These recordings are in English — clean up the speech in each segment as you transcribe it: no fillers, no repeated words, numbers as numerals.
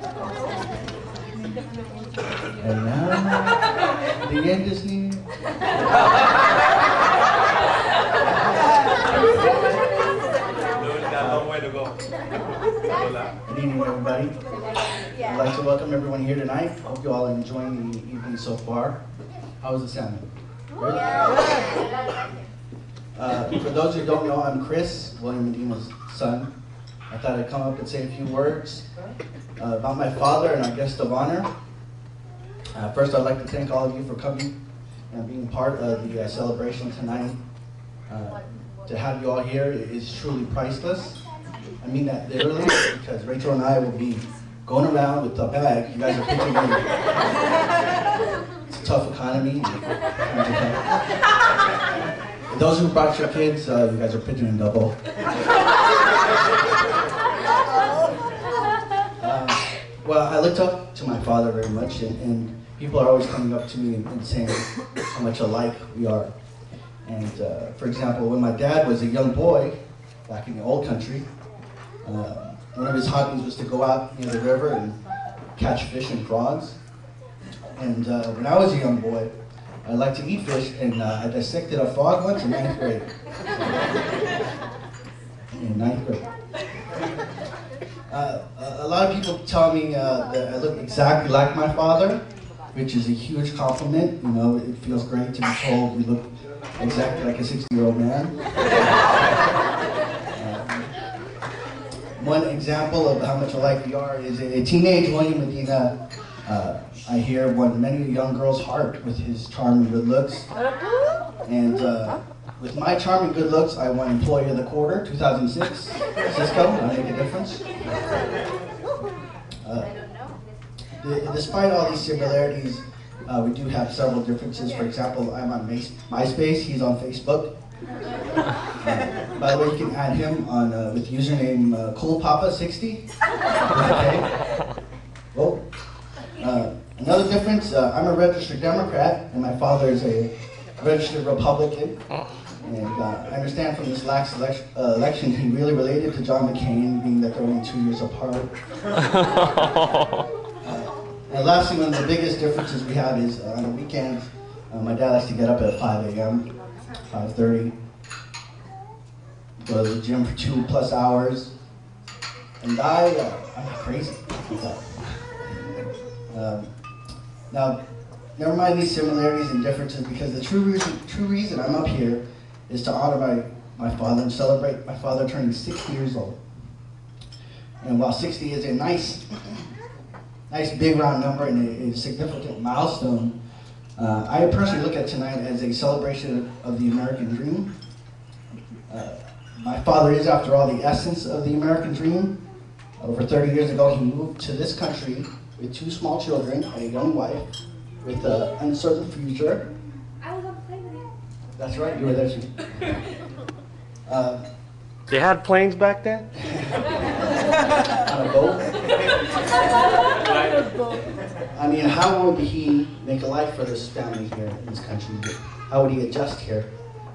And now, the end is near. Good evening, everybody. I'd like to welcome everyone here tonight. I hope you all are enjoying the evening so far. How was the sound? Good? For those who don't know, I'm Chris, William Medina's son. I thought I'd come up and say a few words about my father and our guest of honor. First, I'd like to thank all of you for coming and being part of the celebration tonight. To have you all here is truly priceless. I mean that literally, because Rachel and I will be going around with a bag. You guys are pitching in. It's a tough economy. For those who brought your kids, you guys are pitching in double. Well, I looked up to my father very much, and people are always coming up to me and saying how much alike we are. And for example, when my dad was a young boy, back in the old country, one of his hobbies was to go out near the river and catch fish and frogs. And when I was a young boy, I liked to eat fish, and I dissected a frog once in 9th grade. In 9th grade. A lot of people tell me that I look exactly like my father, which is a huge compliment. You know, it feels great to be told we look exactly like a 60-year-old man. One example of how much alike we are is a teenage William Medina. I hear won many a young girl's heart with his charm and good looks. And with my charm and good looks, I won Employee of the Quarter, 2006. Cisco, I make a difference. Despite all these similarities, we do have several differences. For example, I'm on MySpace, he's on Facebook. By the way, you can add him on with username CoolPapa60. Okay. Well, another difference, I'm a registered Democrat, and my father is a registered Republican. And I understand from this last election, he really related to John McCain, being that they're only 2 years apart. And lastly, one of the biggest differences we have is on the weekends, my dad likes to get up at 5 a.m., 5:30, go to the gym for 2+ hours, and I'm crazy. Now, never mind these similarities and differences, because the true reason I'm up here is to honor my father and celebrate my father turning 60 years old. And while 60 is a nice big round number and a significant milestone, I personally look at tonight as a celebration of the American dream. My father is, after all, the essence of the American dream. Over 30 years ago, he moved to this country with 2 small children, a young wife, with an uncertain future. I was on the plane with you. That's right, you were there too. They had planes back then? On a boat? I mean, how would he make a life for this family here in this country? How would he adjust here?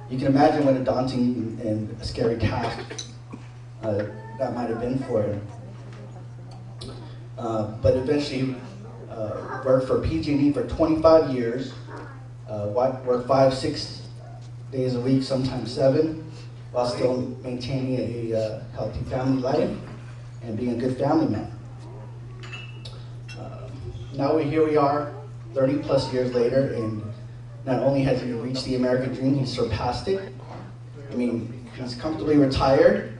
You can imagine what a daunting and a scary task that might have been for him. But eventually, worked for PG&E for 25 years, worked 5-6 days a week, sometimes 7, while still maintaining a healthy family life and being a good family man. Now here we are, 30+ years later, and not only has he reached the American dream, he's surpassed it. I mean, he's comfortably retired.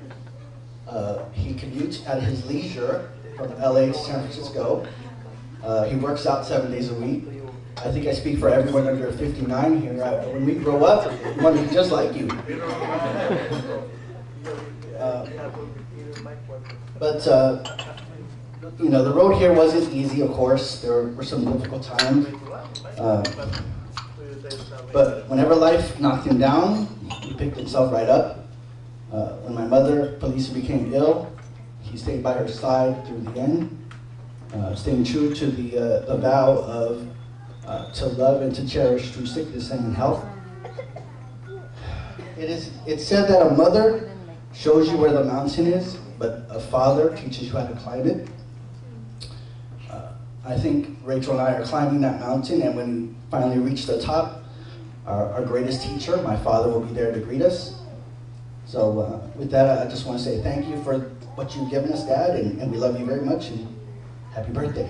He commutes at his leisure from LA to San Francisco. He works out 7 days a week. I think I speak for everyone under 59 here. When we grow up, we want to be just like you. You know, the road here wasn't easy, of course. There were some difficult times. But whenever life knocked him down, he picked himself right up. When my mother, Felicia, became ill, he stayed by her side through the end, staying true to the vow of to love and to cherish through sickness and in health. It's said that a mother shows you where the mountain is, but a father teaches you how to climb it. I think Rachel and I are climbing that mountain, and when we finally reach the top, our greatest teacher, my father, will be there to greet us. So with that, I just want to say thank you for what you've given us, Dad, and we love you very much, and happy birthday.